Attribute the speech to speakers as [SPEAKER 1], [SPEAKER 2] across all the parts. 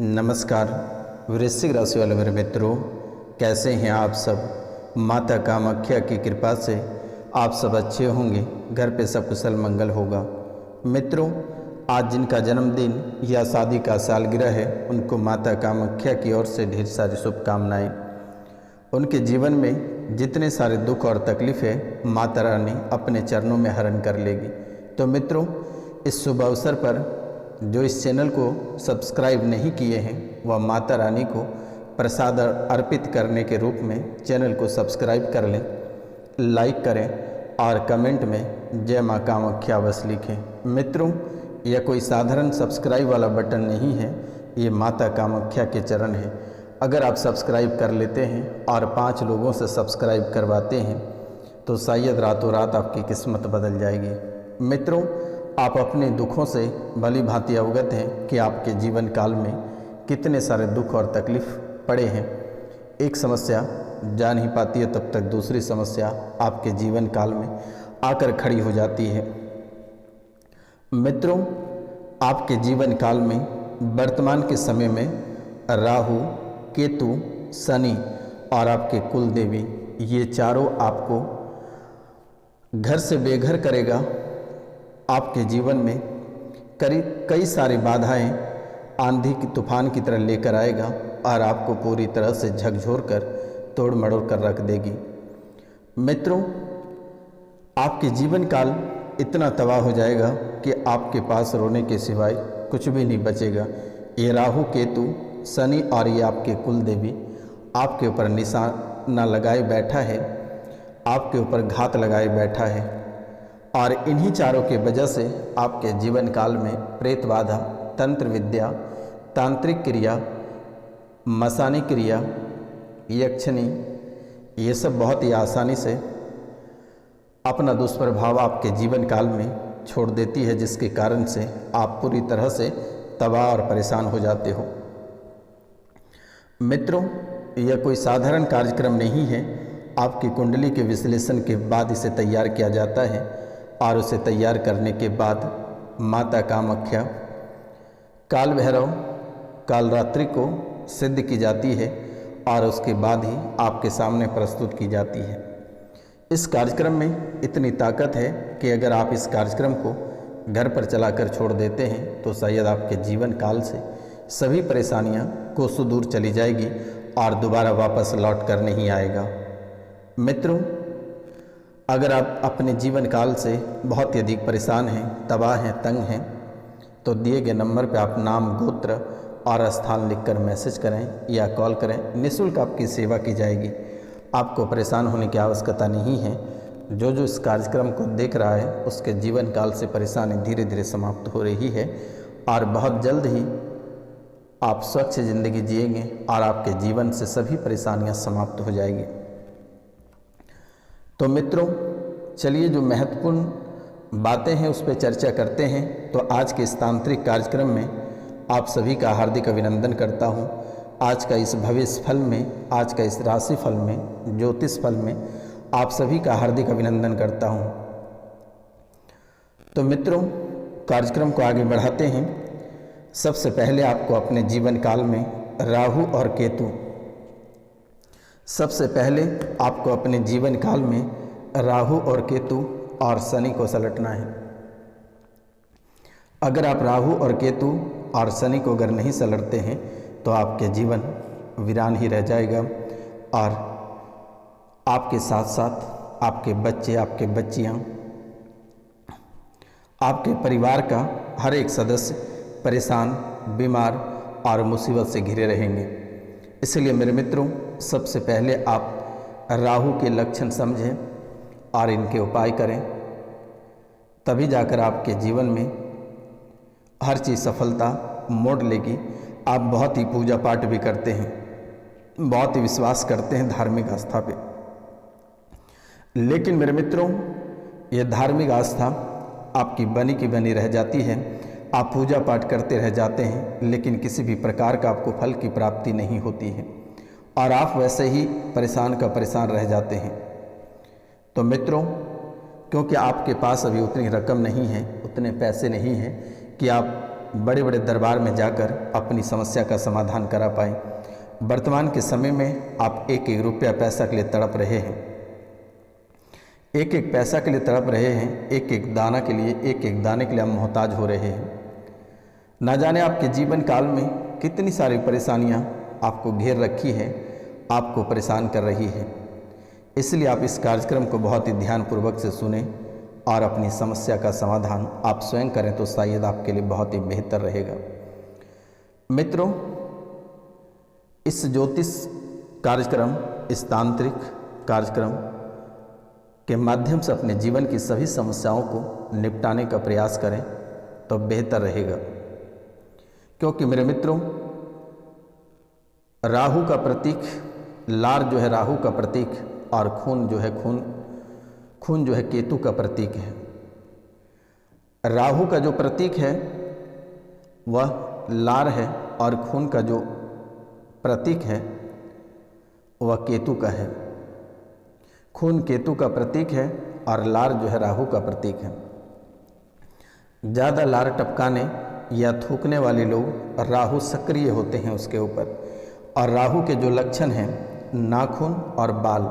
[SPEAKER 1] नमस्कार वृश्चिक राशि वाले मेरे मित्रों, कैसे हैं आप सब। माता कामाख्या की कृपा से आप सब अच्छे होंगे, घर पे सब कुशल मंगल होगा। मित्रों, आज जिनका जन्मदिन या शादी का सालगिरह है उनको माता कामाख्या की ओर से ढेर सारी शुभकामनाएं। उनके जीवन में जितने सारे दुख और तकलीफ है माता रानी अपने चरणों में हरण कर लेगी। तो मित्रों, इस शुभ अवसर पर जो इस चैनल को सब्सक्राइब नहीं किए हैं वह माता रानी को प्रसाद अर्पित करने के रूप में चैनल को सब्सक्राइब कर लें, लाइक करें और कमेंट में जय माँ कामाख्या बस लिखें। मित्रों, यह कोई साधारण सब्सक्राइब वाला बटन नहीं है, ये माता कामाख्या के चरण है। अगर आप सब्सक्राइब कर लेते हैं और 5 लोगों से सब्सक्राइब करवाते हैं तो शायद रातों रात आपकी किस्मत बदल जाएगी। मित्रों, आप अपने दुखों से भली भांति अवगत हैं कि आपके जीवन काल में कितने सारे दुख और तकलीफ पड़े हैं। एक समस्या जा नहीं पाती है तब तक दूसरी समस्या आपके जीवन काल में आकर खड़ी हो जाती है। मित्रों, आपके जीवन काल में वर्तमान के समय में राहु, केतु, शनि और आपके कुल देवी, ये चारों आपको घर से बेघर करेगा। आपके जीवन में कई सारी बाधाएं आंधी की तूफान की तरह लेकर आएगा और आपको पूरी तरह से झकझोर कर तोड़ मड़ोड़ कर रख देगी। मित्रों, आपके जीवन काल इतना तबाह हो जाएगा कि आपके पास रोने के सिवाय कुछ भी नहीं बचेगा। ये राहु, केतु, शनि और ये आपके कुल देवी आपके ऊपर निशाना लगाए बैठा है, आपके ऊपर घात लगाए बैठा है और इन्हीं चारों के वजह से आपके जीवन काल में प्रेत बाधा, तंत्र विद्या, तांत्रिक क्रिया, मसानी क्रिया, यक्षिणी, ये सब बहुत ही आसानी से अपना दुष्प्रभाव आपके जीवन काल में छोड़ देती है, जिसके कारण से आप पूरी तरह से तबाह और परेशान हो जाते हो। मित्रों, यह कोई साधारण कार्यक्रम नहीं है। आपकी कुंडली के विश्लेषण के बाद इसे तैयार किया जाता है और उसे तैयार करने के बाद माता कामाख्या काल भैरव कालरात्रि को सिद्ध की जाती है और उसके बाद ही आपके सामने प्रस्तुत की जाती है। इस कार्यक्रम में इतनी ताकत है कि अगर आप इस कार्यक्रम को घर पर चलाकर छोड़ देते हैं तो शायद आपके जीवन काल से सभी परेशानियां कोसों दूर चली जाएगी और दोबारा वापस लौट कर नहीं आएगा। मित्रों, अगर आप अपने जीवन काल से बहुत ही अधिक परेशान हैं, तबाह हैं, तंग हैं, तो दिए गए नंबर पर आप नाम, गोत्र और स्थान लिखकर मैसेज करें या कॉल करें। निःशुल्क आपकी सेवा की जाएगी। आपको परेशान होने की आवश्यकता नहीं है। जो इस कार्यक्रम को देख रहा है उसके जीवन काल से परेशानी धीरे धीरे समाप्त हो रही है और बहुत जल्द ही आप स्वच्छ जिंदगी जिएंगे और आपके जीवन से सभी परेशानियां समाप्त हो जाएगी। तो मित्रों, चलिए जो महत्वपूर्ण बातें हैं उस पर चर्चा करते हैं। तो आज के इस तांत्रिक कार्यक्रम में आप सभी का हार्दिक अभिनंदन करता हूं। आज का इस भविष्य फल में, आज का इस राशि फल में, ज्योतिष फल में आप सभी का हार्दिक अभिनंदन करता हूं। तो मित्रों, कार्यक्रम को आगे बढ़ाते हैं। सबसे पहले आपको अपने जीवन काल में राहु और केतु, सबसे पहले आपको अपने जीवन काल में राहु और केतु और शनि को सलटना है। अगर आप राहु और केतु और शनि को अगर नहीं सलटते हैं तो आपके जीवन वीरान ही रह जाएगा और आपके साथ साथ आपके बच्चे, आपके बच्चियां, आपके परिवार का हर एक सदस्य परेशान, बीमार और मुसीबत से घिरे रहेंगे। इसलिए मेरे मित्रों, सबसे पहले आप राहु के लक्षण समझें और इनके उपाय करें, तभी जाकर आपके जीवन में हर चीज़ सफलता मोड़ लेगी। आप बहुत ही पूजा पाठ भी करते हैं, बहुत ही विश्वास करते हैं धार्मिक आस्था पे, लेकिन मेरे मित्रों, यह धार्मिक आस्था आपकी बनी की बनी रह जाती है। आप पूजा पाठ करते रह जाते हैं लेकिन किसी भी प्रकार का आपको फल की प्राप्ति नहीं होती है और आप वैसे ही परेशान का परेशान रह जाते हैं। तो मित्रों, क्योंकि आपके पास अभी उतनी रकम नहीं है, उतने पैसे नहीं हैं कि आप बड़े बड़े दरबार में जाकर अपनी समस्या का समाधान करा पाएँ। वर्तमान के समय में आप एक एक रुपया पैसा के लिए तड़प रहे हैं, एक एक पैसा के लिए तड़प रहे हैं, एक एक दाना के लिए, एक एक दाने के लिए आप मोहताज हो रहे हैं। ना जाने आपके जीवन काल में कितनी सारी परेशानियां आपको घेर रखी है, आपको परेशान कर रही है। इसलिए आप इस कार्यक्रम को बहुत ही ध्यानपूर्वक से सुने और अपनी समस्या का समाधान आप स्वयं करें तो शायद आपके लिए बहुत ही बेहतर रहेगा। मित्रों, इस ज्योतिष कार्यक्रम, इस तांत्रिक कार्यक्रम के माध्यम से अपने जीवन की सभी समस्याओं को निपटाने का प्रयास करें तो बेहतर रहेगा। क्योंकि मेरे मित्रों, राहु का प्रतीक लार जो है राहु का प्रतीक, और खून जो है केतु का प्रतीक है। राहु का जो प्रतीक है वह लार है और खून का जो प्रतीक है वह केतु का है। खून केतु का प्रतीक है और लार जो है राहु का प्रतीक है। ज़्यादा लार टपकाने या थूकने वाले लोग राहु सक्रिय होते हैं उसके ऊपर। और राहु के जो लक्षण हैं नाखून और बाल,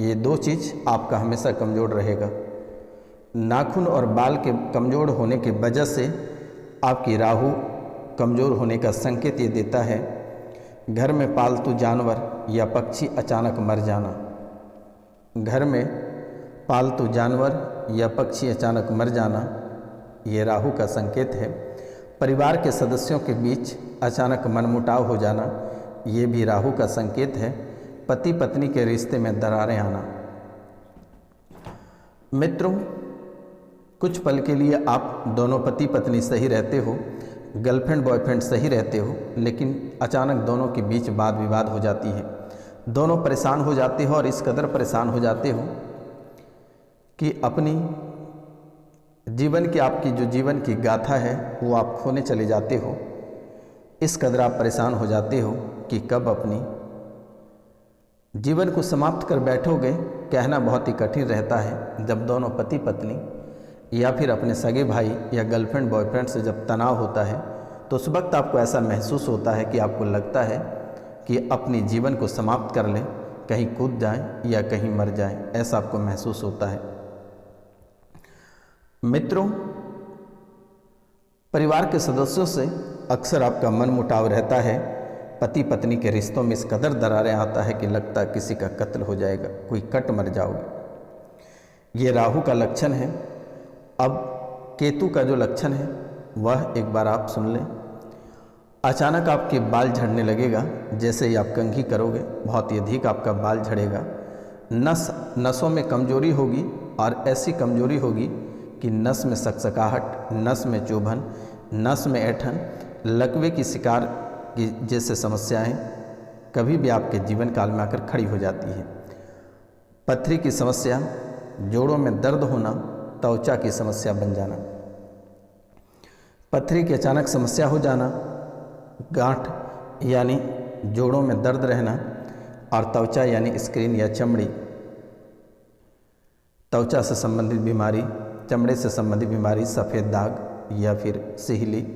[SPEAKER 1] ये दो चीज़ आपका हमेशा कमज़ोर रहेगा। नाखून और बाल के कमज़ोर होने की वजह से आपकी राहु कमज़ोर होने का संकेत ये देता है। घर में पालतू जानवर या पक्षी अचानक मर जाना, घर में पालतू जानवर या पक्षी अचानक मर जाना ये राहु का संकेत है। परिवार के सदस्यों के बीच अचानक मनमुटाव हो जाना ये भी राहु का संकेत है। पति पत्नी के रिश्ते में दरारें आना। मित्रों, कुछ पल के लिए आप दोनों पति पत्नी सही रहते हो, गर्लफ्रेंड बॉयफ्रेंड सही रहते हो, लेकिन अचानक दोनों के बीच वाद विवाद हो जाती है। दोनों परेशान हो जाते हो और इस कदर परेशान हो जाते हो कि अपनी जीवन की, आपकी जो जीवन की गाथा है वो आप खोने चले जाते हो। इस कदर आप परेशान हो जाते हो कि कब अपनी जीवन को समाप्त कर बैठोगे, कहना बहुत ही कठिन रहता है। जब दोनों पति पत्नी या फिर अपने सगे भाई या गर्लफ्रेंड बॉयफ्रेंड से जब तनाव होता है तो उस वक्त आपको ऐसा महसूस होता है कि आपको लगता है कि अपनी जीवन को समाप्त कर लें, कहीं कूद जाएं या कहीं मर जाएं, ऐसा आपको महसूस होता है। मित्रों, परिवार के सदस्यों से अक्सर आपका मन मुटाव रहता है। पति पत्नी के रिश्तों में इस कदर दरारें आता है कि लगता है किसी का कत्ल हो जाएगा, कोई कट मर जाओगे। ये राहु का लक्षण है। अब केतु का जो लक्षण है वह एक बार आप सुन लें। अचानक आपके बाल झड़ने लगेगा, जैसे ही आप कंघी करोगे बहुत ही अधिक आपका बाल झड़ेगा। नसों में कमजोरी होगी और ऐसी कमजोरी होगी कि नस में सकसकाहट, नस में चुभन, नस में ऐंठन, लकवे की शिकार की जैसे समस्याएं कभी भी आपके जीवन काल में आकर खड़ी हो जाती है। पथरी की समस्या, जोड़ों में दर्द होना, त्वचा की समस्या बन जाना, पथरी की अचानक समस्या हो जाना, गांठ यानी जोड़ों में दर्द रहना, और त्वचा यानी स्किन या चमड़ी, त्वचा से संबंधित बीमारी, चमड़े से संबंधित बीमारी, सफ़ेद दाग या फिर सिहली,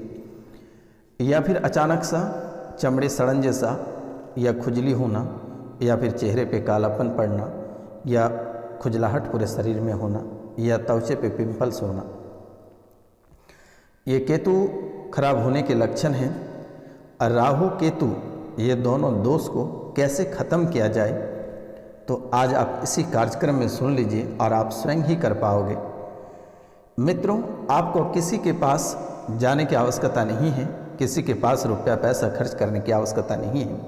[SPEAKER 1] या फिर अचानक सा चमड़े सड़न जैसा या खुजली होना, या फिर चेहरे पे कालापन पड़ना या खुजलाहट पूरे शरीर में होना, या त्वचा पे पिंपल्स होना, ये केतु खराब होने के लक्षण हैं। राहु केतु ये दोनों दोष को कैसे ख़त्म किया जाए तो आज आप इसी कार्यक्रम में सुन लीजिए और आप स्वयं ही कर पाओगे। मित्रों, आपको किसी के पास जाने की आवश्यकता नहीं है, किसी के पास रुपया पैसा खर्च करने की आवश्यकता नहीं है।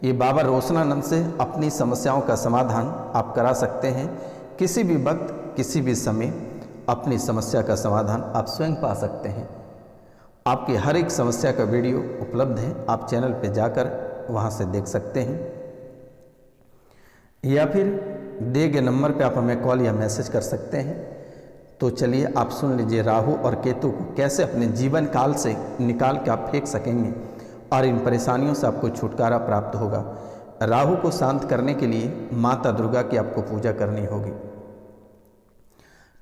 [SPEAKER 1] ये बाबा रोशनानंद से अपनी समस्याओं का समाधान आप करा सकते हैं। किसी भी वक्त, किसी भी समय अपनी समस्या का समाधान आप स्वयं पा सकते हैं। आपकी हर एक समस्या का वीडियो उपलब्ध है, आप चैनल पे जाकर वहाँ से देख सकते हैं, या फिर दिए गए नंबर पे आप हमें कॉल या मैसेज कर सकते हैं। तो चलिए आप सुन लीजिए राहु और केतु को कैसे अपने जीवन काल से निकाल के आप फेंक सकेंगे और इन परेशानियों से आपको छुटकारा प्राप्त होगा। राहु को शांत करने के लिए माता दुर्गा की आपको पूजा करनी होगी।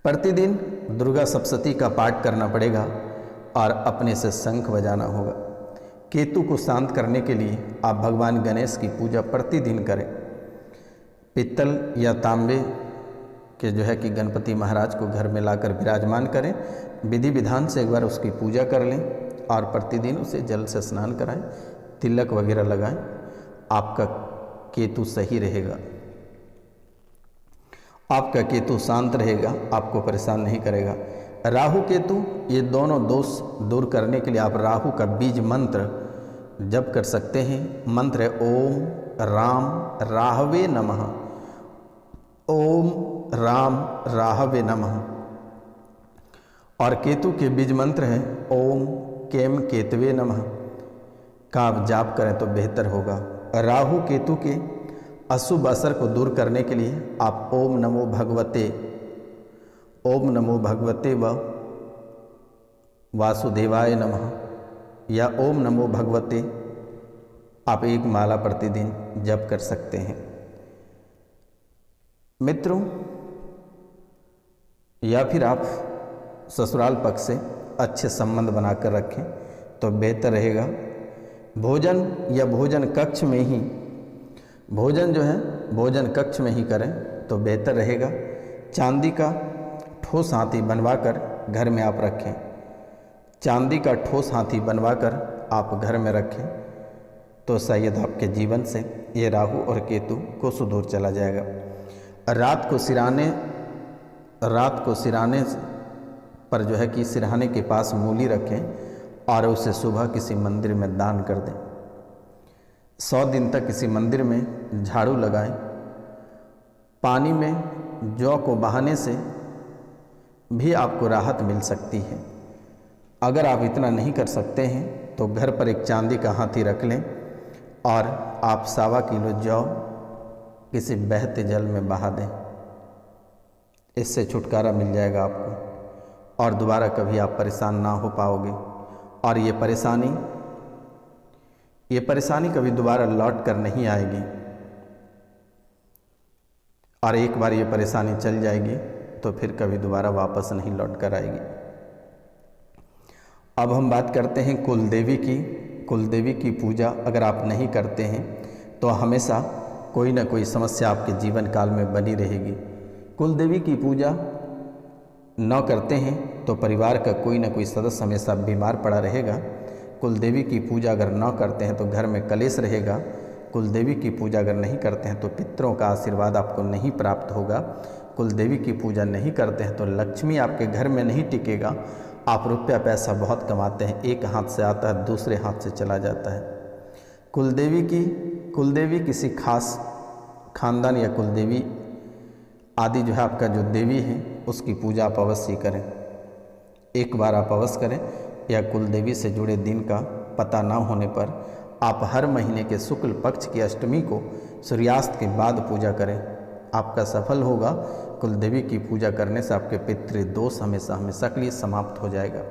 [SPEAKER 1] प्रतिदिन दुर्गा सप्तशती का पाठ करना पड़ेगा और अपने से शंख बजाना होगा। केतु को शांत करने के लिए आप भगवान गणेश की पूजा प्रतिदिन करें। पित्तल या तांबे के जो है कि गणपति महाराज को घर में लाकर विराजमान करें, विधि विधान से एक बार उसकी पूजा कर लें और प्रतिदिन उसे जल से स्नान कराएं, तिलक वगैरह लगाएं। आपका केतु सही रहेगा, आपका केतु शांत रहेगा, आपको परेशान नहीं करेगा। राहु केतु ये दोनों दोष दूर करने के लिए आप राहु का बीज मंत्र जप कर सकते हैं। मंत्र है ओम राम राहवे नमः, ओम राम राहवे नमः। और केतु के बीज मंत्र है ओम केम केतवे नमः का आप जाप करें तो बेहतर होगा। राहु केतु के अशुभ असर को दूर करने के लिए आप ओम नमो भगवते व वासुदेवाय नमः या ओम नमो भगवते आप एक माला प्रतिदिन जप कर सकते हैं। मित्रों, या फिर आप ससुराल पक्ष से अच्छे संबंध बनाकर रखें तो बेहतर रहेगा। भोजन या भोजन कक्ष में ही भोजन कक्ष में ही करें तो बेहतर रहेगा। चांदी का ठोस हाथी बनवाकर घर में आप रखें, चांदी का ठोस हाथी बनवाकर आप घर में रखें तो शायद आपके जीवन से ये राहु और केतु को सुदूर चला जाएगा। रात को सिराने पर जो है कि सिरहाने के पास मूली रखें और उसे सुबह किसी मंदिर में दान कर दें। 100 दिन तक किसी मंदिर में झाड़ू लगाएं। पानी में जौ को बहाने से भी आपको राहत मिल सकती है। अगर आप इतना नहीं कर सकते हैं तो घर पर एक चांदी का हाथी रख लें और आप 1.25 किलो जौ किसी बहते जल में बहा दें। इससे छुटकारा मिल जाएगा आपको और दोबारा कभी आप परेशान ना हो पाओगे। और ये परेशानी कभी दोबारा लौट कर नहीं आएगी। और एक बार ये परेशानी चल जाएगी तो फिर कभी दोबारा वापस नहीं लौट कर आएगी। अब हम बात करते हैं कुलदेवी की। कुलदेवी की पूजा अगर आप नहीं करते हैं तो हमेशा कोई ना कोई समस्या आपके जीवन काल में बनी रहेगी। कुलदेवी की पूजा न करते हैं तो परिवार का कोई ना कोई सदस्य हमेशा बीमार पड़ा रहेगा। कुलदेवी की पूजा अगर न करते हैं तो घर में कलेश रहेगा। कुलदेवी की पूजा अगर नहीं करते हैं तो पितरों का आशीर्वाद आपको नहीं प्राप्त होगा। कुलदेवी की पूजा नहीं करते हैं तो लक्ष्मी आपके घर में नहीं टिकेगा। आप रुपया पैसा बहुत कमाते हैं, एक हाथ से आता है दूसरे हाथ से चला जाता है। कुलदेवी किसी खास खानदान या कुलदेवी आदि जो है आपका जो देवी है उसकी पूजा आप अवश्य करें। एक बार आप अवश्य करें या कुलदेवी से जुड़े दिन का पता ना होने पर आप हर महीने के शुक्ल पक्ष की अष्टमी को सूर्यास्त के बाद पूजा करें। आपका सफल होगा। कुलदेवी की पूजा करने से आपके पितृ दोष हमेशा के लिए समाप्त हो जाएगा।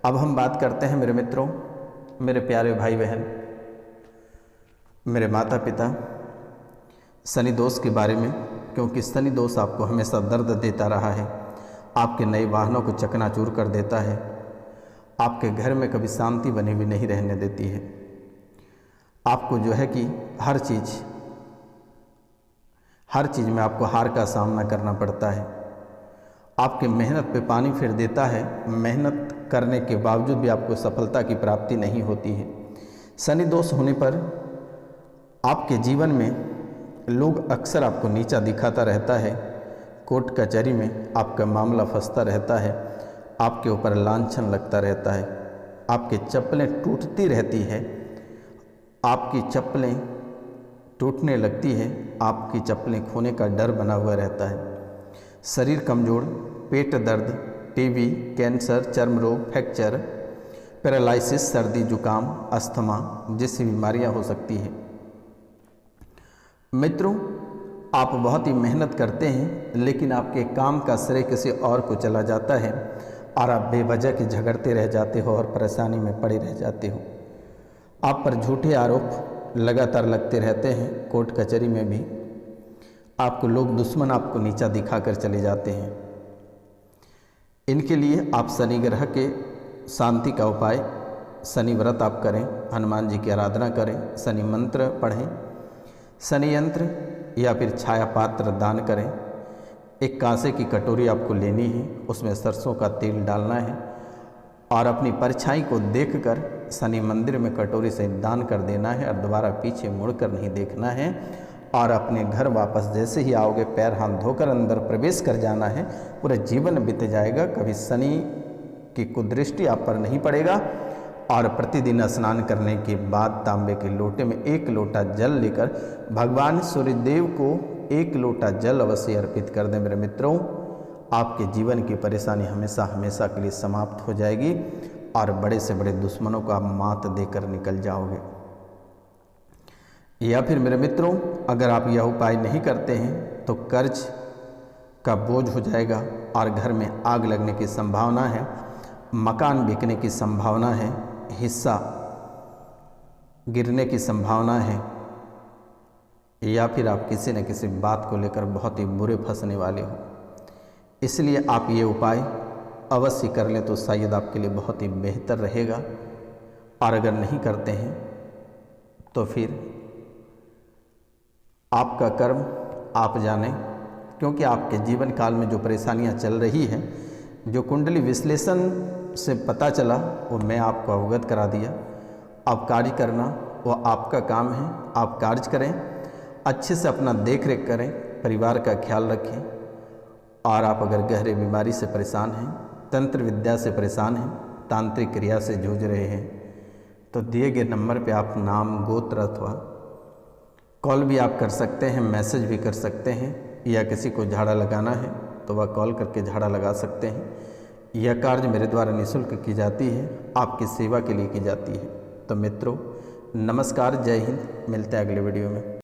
[SPEAKER 1] अब हम बात करते हैं मेरे मित्रों, मेरे प्यारे भाई बहन, मेरे माता पिता, शनि दोष के बारे में, क्योंकि शनि दोष आपको हमेशा दर्द देता रहा है। आपके नए वाहनों को चकनाचूर कर देता है। आपके घर में कभी शांति बनी हुई नहीं रहने देती है। आपको जो है कि हर चीज़ में आपको हार का सामना करना पड़ता है। आपके मेहनत पे पानी फेर देता है। मेहनत करने के बावजूद भी आपको सफलता की प्राप्ति नहीं होती है। शनि दोष होने पर आपके जीवन में लोग अक्सर आपको नीचा दिखाता रहता है। कोर्ट कचहरी में आपका मामला फंसता रहता है। आपके ऊपर लांछन लगता रहता है। आपकी चप्पलें टूटती रहती है। आपकी चप्पलें टूटने लगती है। आपकी चप्पलें खोने का डर बना हुआ रहता है। शरीर कमज़ोर, पेट दर्द, टीबी, कैंसर, चर्म रोग, फ्रैक्चर, पैरालिसिस, सर्दी जुकाम, अस्थमा जैसी बीमारियां हो सकती हैं। मित्रों, आप बहुत ही मेहनत करते हैं लेकिन आपके काम का श्रेय किसी और को चला जाता है और आप बेवजह के झगड़ते रह जाते हो और परेशानी में पड़े रह जाते हो। आप पर झूठे आरोप लगातार लगते रहते हैं। कोर्ट कचहरी में भी आपको लोग दुश्मन आपको नीचा दिखाकर चले जाते हैं। इनके लिए आप शनि ग्रह के शांति का उपाय, शनि व्रत आप करें, हनुमान जी की आराधना करें, शनि मंत्र पढ़ें, शनि यंत्र या फिर छाया पात्र दान करें। एक कांसे की कटोरी आपको लेनी है, उसमें सरसों का तेल डालना है और अपनी परछाई को देखकर शनि मंदिर में कटोरी से दान कर देना है और दोबारा पीछे मुड़कर नहीं देखना है। और अपने घर वापस जैसे ही आओगे पैर हाथ धोकर अंदर प्रवेश कर जाना है। पूरा जीवन बीत जाएगा, कभी शनि की कुदृष्टि आप पर नहीं पड़ेगा। और प्रतिदिन स्नान करने के बाद तांबे के लोटे में 1 लोटा जल लेकर भगवान सूर्यदेव को 1 लोटा जल अवश्य अर्पित कर दें। मेरे मित्रों, आपके जीवन की परेशानी हमेशा हमेशा के लिए समाप्त हो जाएगी और बड़े से बड़े दुश्मनों को आप मात देकर निकल जाओगे। या फिर मेरे मित्रों, अगर आप यह उपाय नहीं करते हैं तो कर्ज का बोझ हो जाएगा और घर में आग लगने की संभावना है, मकान बिकने की संभावना है, हिस्सा गिरने की संभावना है, या फिर आप किसी न किसी बात को लेकर बहुत ही बुरे फंसने वाले हो। इसलिए आप ये उपाय अवश्य कर लें तो शायद आपके लिए बहुत ही बेहतर रहेगा। और अगर नहीं करते हैं तो फिर आपका कर्म आप जानें, क्योंकि आपके जीवन काल में जो परेशानियां चल रही हैं, जो कुंडली विश्लेषण से पता चला वो मैं आपको अवगत करा दिया। आप कार्य करना वो आपका काम है, आप कार्य करें, अच्छे से अपना देख रेख करें, परिवार का ख्याल रखें। और आप अगर गहरे बीमारी से परेशान हैं, तंत्र विद्या से परेशान हैं, तांत्रिक क्रिया से जूझ रहे हैं, तो दिए गए नंबर पे आप नाम, गोत्र अथवा कॉल भी आप कर सकते हैं, मैसेज भी कर सकते हैं, या किसी को झाड़ा लगाना है तो वह कॉल करके झाड़ा लगा सकते हैं। यह कार्य मेरे द्वारा निःशुल्क की जाती है, आपकी सेवा के लिए की जाती है। तो मित्रों, नमस्कार, जय हिंद, मिलते हैं अगले वीडियो में।